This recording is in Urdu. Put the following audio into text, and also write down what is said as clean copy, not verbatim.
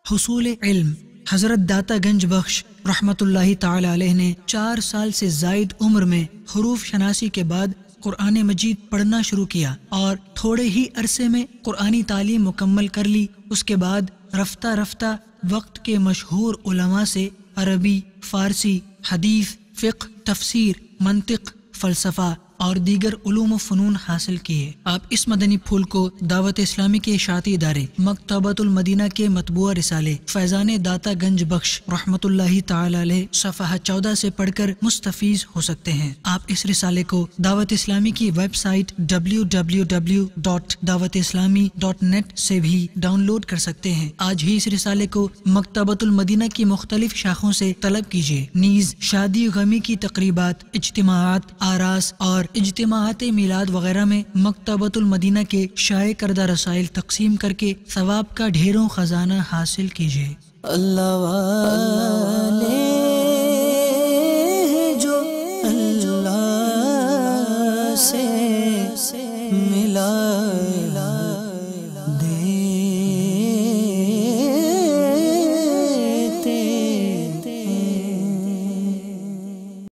حصول علم۔ حضرت داتا گنج بخش رحمت اللہ تعالی علیہ نے 4 سال سے زائد عمر میں حروف شناسی کے بعد قرآن مجید پڑھنا شروع کیا اور تھوڑے ہی عرصے میں قرآنی تعلیم مکمل کر لی۔ اس کے بعد رفتہ رفتہ وقت کے مشہور علماء سے عربی، فارسی، حدیث، فقہ، تفسیر، منطق، فلسفہ اور دیگر علوم و فنون حاصل کیے۔ آپ اس مدنی پھول کو دعوت اسلامی کے اشاعتی ادارے مکتبۃ المدینہ کے مطبوعہ رسالے فیضان داتا گنج بخش رحمت اللہ تعالی علیہ صفحہ 14 سے پڑھ کر مستفیض ہو سکتے ہیں۔ آپ اس رسالے کو دعوت اسلامی کی ویب سائٹ www.dawatislami.net سے بھی ڈاؤن لوڈ کر سکتے ہیں۔ آج ہی اس رسالے کو مکتبۃ المدینہ کی مختلف شاخوں سے طلب کیجیے۔ نیز شادی غمی کی تقریبات، اجتماعات، آراس اور اجتماعات میلاد وغیرہ میں مکتبۃ المدینہ کے شائع کردہ رسائل تقسیم کر کے ثواب کا ڈھیروں خزانہ حاصل کیجیے۔ اللہ